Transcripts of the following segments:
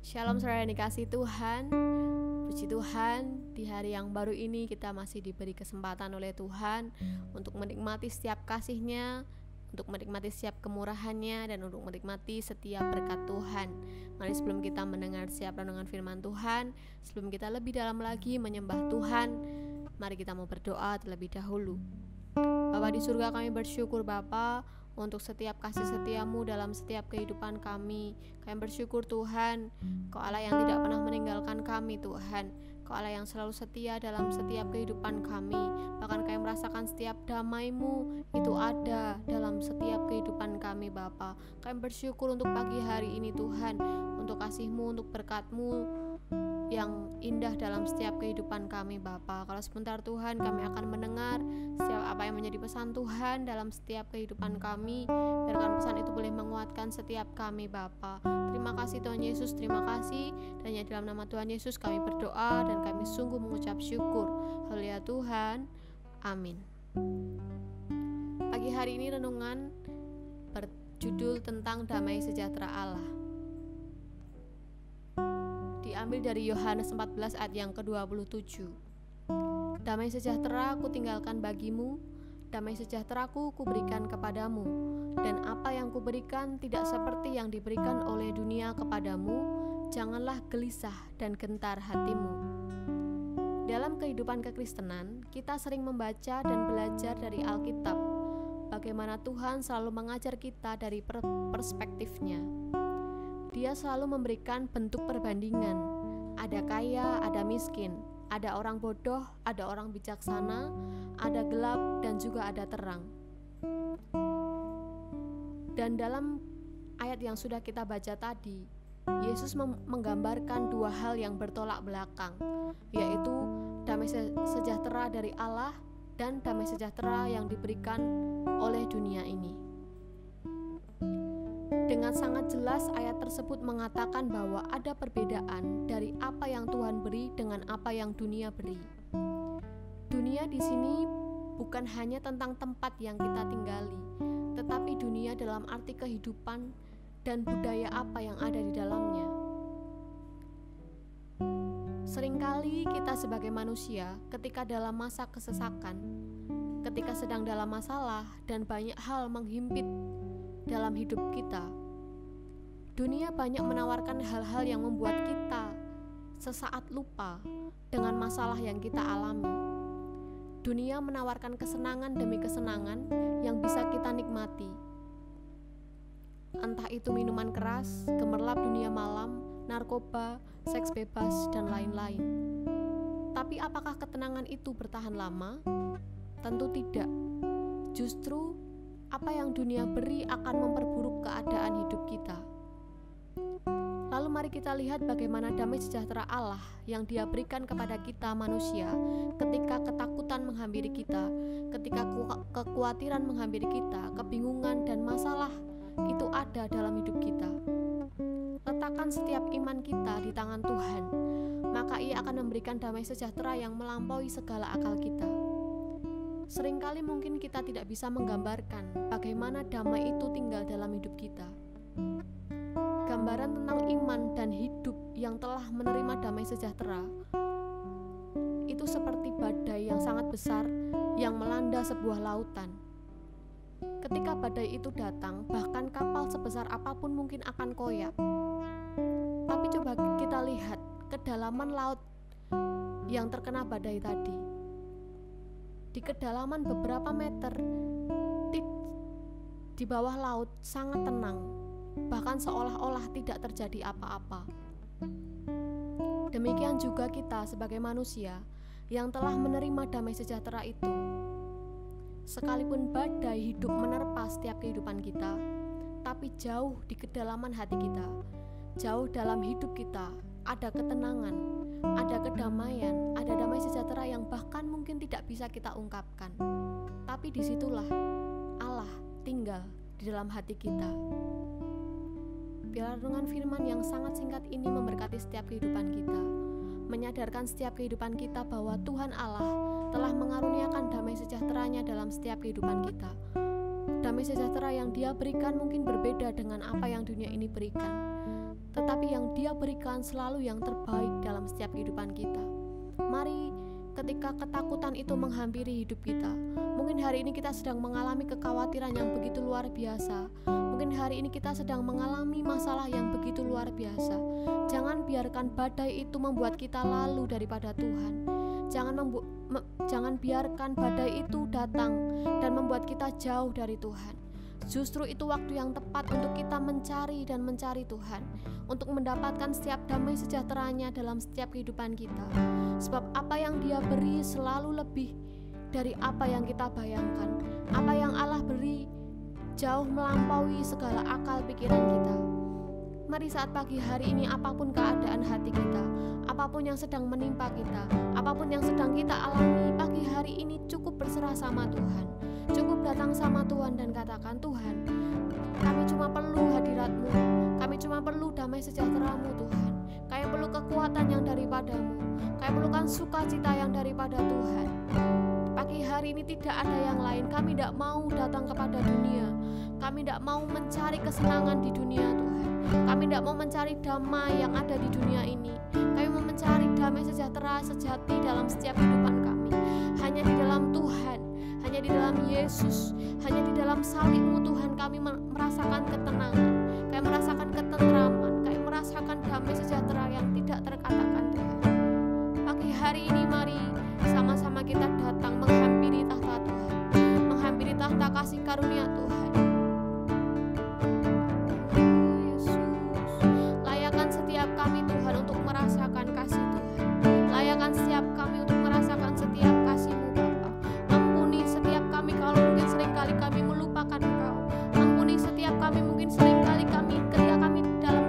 Shalom saudara yang dikasihi Tuhan. Puji Tuhan, di hari yang baru ini kita masih diberi kesempatan oleh Tuhan untuk menikmati setiap kasih-Nya, untuk menikmati setiap kemurahan-Nya, dan untuk menikmati setiap berkat Tuhan. Mari sebelum kita mendengar setiap renungan firman Tuhan, sebelum kita lebih dalam lagi menyembah Tuhan, mari kita mau berdoa terlebih dahulu. Bapa di surga, kami bersyukur Bapa untuk setiap kasih setia-Mu dalam setiap kehidupan kami. Kami bersyukur Tuhan, Kau Allah yang tidak pernah meninggalkan kami Tuhan. Kau Allah yang selalu setia dalam setiap kehidupan kami. Bahkan kami merasakan setiap damai-Mu itu ada dalam setiap kehidupan kami Bapa. Kami bersyukur untuk pagi hari ini Tuhan, untuk kasih-Mu, untuk berkat-Mu yang indah dalam setiap kehidupan kami Bapa. Kalau sebentar Tuhan kami akan mendengar setiap apa yang menjadi pesan Tuhan dalam setiap kehidupan kami. Biarkan pesan itu boleh menguatkan setiap kami Bapa. Terima kasih Tuhan Yesus, terima kasih. Dan ya dalam nama Tuhan Yesus kami berdoa dan kami sungguh mengucap syukur. Haleluya Tuhan, amin. Pagi hari ini renungan berjudul tentang damai sejahtera Allah. Diambil dari Yohanes 14 ayat yang ke-27. Damai sejahtera ku tinggalkan bagimu, damai sejahteraku kuberikan kepadamu, dan apa yang kuberikan tidak seperti yang diberikan oleh dunia kepadamu. Janganlah gelisah dan gentar hatimu. Dalam kehidupan kekristenan, kita sering membaca dan belajar dari Alkitab, bagaimana Tuhan selalu mengajar kita dari perspektifnya. Dia selalu memberikan bentuk perbandingan. Ada kaya, ada miskin, ada orang bodoh, ada orang bijaksana, ada gelap, dan juga ada terang. Dan dalam ayat yang sudah kita baca tadi, Yesus menggambarkan dua hal yang bertolak belakang, yaitu damai sejahtera dari Allah dan damai sejahtera yang diberikan oleh dunia ini. Dengan sangat jelas ayat tersebut mengatakan bahwa ada perbedaan dari apa yang Tuhan beri dengan apa yang dunia beri. Dunia di sini bukan hanya tentang tempat yang kita tinggali, tetapi dunia dalam arti kehidupan dan budaya apa yang ada di dalamnya. Seringkali kita sebagai manusia ketika dalam masa kesesakan, ketika sedang dalam masalah dan banyak hal menghimpit dalam hidup kita, dunia banyak menawarkan hal-hal yang membuat kita sesaat lupa dengan masalah yang kita alami. Dunia menawarkan kesenangan demi kesenangan yang bisa kita nikmati, entah itu minuman keras, gemerlap dunia malam, narkoba, seks bebas, dan lain-lain. Tapi apakah ketenangan itu bertahan lama? Tentu tidak. Justru apa yang dunia beri akan memperburuk keadaan hidup kita. Lalu mari kita lihat bagaimana damai sejahtera Allah yang Dia berikan kepada kita manusia ketika ketakutan menghampiri kita, ketika kekhawatiran menghampiri kita, kebingungan dan masalah itu ada dalam hidup kita. Letakkan setiap iman kita di tangan Tuhan, maka Ia akan memberikan damai sejahtera yang melampaui segala akal kita. Seringkali mungkin kita tidak bisa menggambarkan bagaimana damai itu tinggal dalam hidup kita. Gambaran tentang iman dan hidup yang telah menerima damai sejahtera itu seperti badai yang sangat besar yang melanda sebuah lautan. Ketika badai itu datang, bahkan kapal sebesar apapun mungkin akan koyak. Tapi coba kita lihat kedalaman laut yang terkena badai tadi. Di kedalaman beberapa meter di bawah laut sangat tenang, bahkan seolah-olah tidak terjadi apa-apa. Demikian juga kita sebagai manusia yang telah menerima damai sejahtera itu. Sekalipun badai hidup menerpa setiap kehidupan kita, tapi jauh di kedalaman hati kita, jauh dalam hidup kita, ada ketenangan, ada kedamaian, ada damai sejahtera yang bahkan mungkin tidak bisa kita ungkapkan. Tapi disitulah Allah tinggal di dalam hati kita. Biar renungan firman yang sangat singkat ini memberkati setiap kehidupan kita, menyadarkan setiap kehidupan kita bahwa Tuhan Allah telah mengaruniakan damai sejahtera-Nya dalam setiap kehidupan kita. Damai sejahtera yang Dia berikan mungkin berbeda dengan apa yang dunia ini berikan, tetapi yang Dia berikan selalu yang terbaik dalam setiap kehidupan kita. Mari, ketika ketakutan itu menghampiri hidup kita, mungkin hari ini kita sedang mengalami kekhawatiran yang begitu luar biasa, mungkin hari ini kita sedang mengalami masalah yang begitu luar biasa. Jangan biarkan badai itu membuat kita lalu daripada Tuhan. Jangan biarkan badai itu datang dan membuat kita jauh dari Tuhan. Justru itu waktu yang tepat untuk kita mencari Tuhan, untuk mendapatkan setiap damai sejahteranya dalam setiap kehidupan kita. Sebab apa yang Dia beri selalu lebih dari apa yang kita bayangkan. Apa yang Allah beri jauh melampaui segala akal pikiran kita. Mari saat pagi hari ini, apapun keadaan hati kita, apapun yang sedang menimpa kita, apapun yang sedang kita alami, pagi hari ini cukup berserah sama Tuhan. Cukup datang sama Tuhan dan katakan, Tuhan, kami cuma perlu hadirat-Mu, kami cuma perlu damai sejahtera-Mu Tuhan. Kami perlu kekuatan yang daripada-Mu, kami perlukan sukacita yang daripada Tuhan. Pagi hari ini tidak ada yang lain. Kami tidak mau datang kepada dunia, kami tidak mau mencari kesenangan di dunia Tuhan. Kami tidak mau mencari damai yang ada di dunia ini. Kami mau mencari damai sejahtera sejati dalam setiap kehidupan kami. Hanya di dalam Tuhan, hanya di dalam Yesus, hanya di dalam salib-Mu Tuhan kami merasakan ketenangan, kami merasakan ketentraman, kami merasakan damai sejahtera yang tidak terkatakan Tuhan. Pagi hari ini mari sama-sama kita datang menghampiri tahta Tuhan, menghampiri tahta kasih karunia Tuhan. Kami Tuhan untuk merasakan kasih Tuhan. Layakan setiap kami untuk merasakan setiap kasih-Mu Bapa. Ampuni setiap kami kalau mungkin seringkali kami melupakan Engkau. Ampuni setiap kami mungkin seringkali ketika kami dalam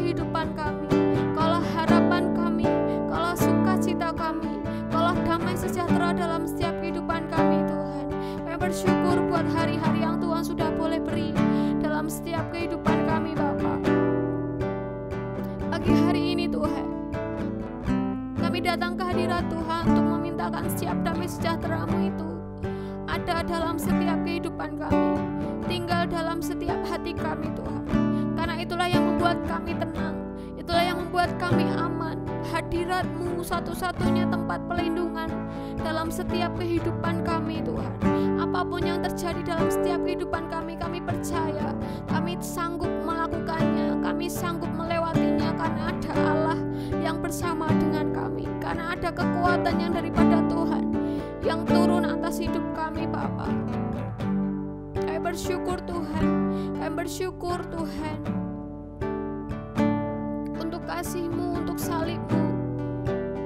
kehidupan kami, Kaulah harapan kami, Kaulah sukacita kami, Kaulah damai sejahtera dalam setiap kehidupan kami Tuhan. Kami bersyukur buat hari-hari yang Tuhan sudah boleh beri dalam setiap kehidupan kami Bapa. Pagi hari ini Tuhan, kami datang ke hadirat Tuhan untuk memintakan setiap damai sejahtera-Mu itu ada dalam setiap kehidupan kami, tinggal dalam setiap hati kami Tuhan. Karena itulah yang membuat kami tenang, itulah yang membuat kami aman. Hadirat-Mu satu-satunya tempat pelindungan dalam setiap kehidupan kami Tuhan. Apapun yang terjadi dalam setiap kehidupan kami percaya kami sanggup melakukannya, kami sanggup melewatinya karena ada Allah yang bersama dengan kami, karena ada kekuatan yang daripada Tuhan yang turun atas hidup kami Bapa. Kami bersyukur Tuhan, kami bersyukur Tuhan untuk kasih-Mu, untuk salib-Mu,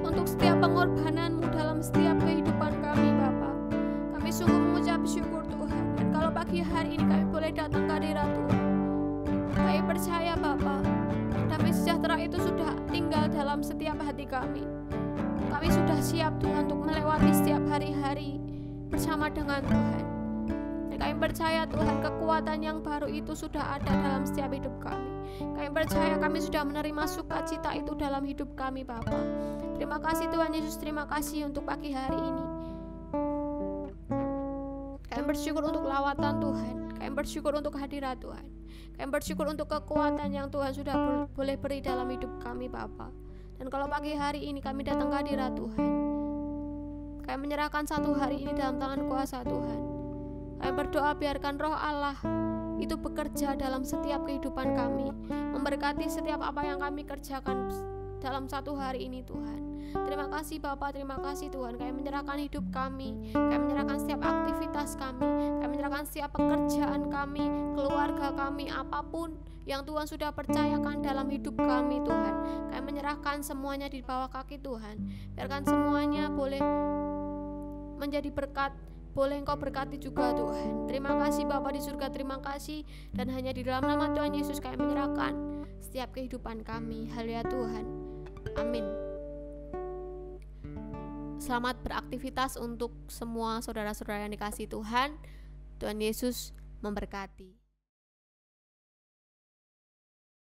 untuk setiap pengorbanan-Mu dalam setiap kehidupan kami Bapa. Kami sungguh mengucap syukur Tuhan. Dan kalau pagi hari ini kami boleh datang ke hadirat Tuhan, kami percaya Bapa, damai sejahtera itu sudah tinggal dalam setiap hati kami. Kami sudah siap Tuhan untuk melewati setiap hari-hari bersama dengan Tuhan. Dan kami percaya Tuhan, kekuatan yang baru itu sudah ada dalam setiap hidup kami. Kami percaya kami sudah menerima sukacita itu dalam hidup kami Bapa. Terima kasih Tuhan Yesus, terima kasih untuk pagi hari ini. Kami bersyukur untuk lawatan Tuhan, kami bersyukur untuk hadirat Tuhan, kami bersyukur untuk kekuatan yang Tuhan sudah boleh beri dalam hidup kami Bapa. Dan kalau pagi hari ini kami datang ke hadirat Tuhan, kami menyerahkan satu hari ini dalam tangan kuasa Tuhan. Kami berdoa biarkan roh Allah itu bekerja dalam setiap kehidupan kami, memberkati setiap apa yang kami kerjakan dalam satu hari ini Tuhan. Terima kasih Bapa, terima kasih Tuhan. Kami menyerahkan hidup kami menyerahkan setiap aktivitas kami menyerahkan setiap pekerjaan kami, keluarga kami, apapun yang Tuhan sudah percayakan dalam hidup kami Tuhan. Kami menyerahkan semuanya di bawah kaki Tuhan. Biarkan semuanya boleh menjadi berkat, boleh Engkau berkati juga Tuhan. Terima kasih Bapa di surga, terima kasih. Dan hanya di dalam nama Tuhan Yesus kami menyerahkan setiap kehidupan kami. Haleluya Tuhan, amin. Selamat beraktivitas untuk semua saudara-saudara yang dikasihi Tuhan. Tuhan Yesus memberkati.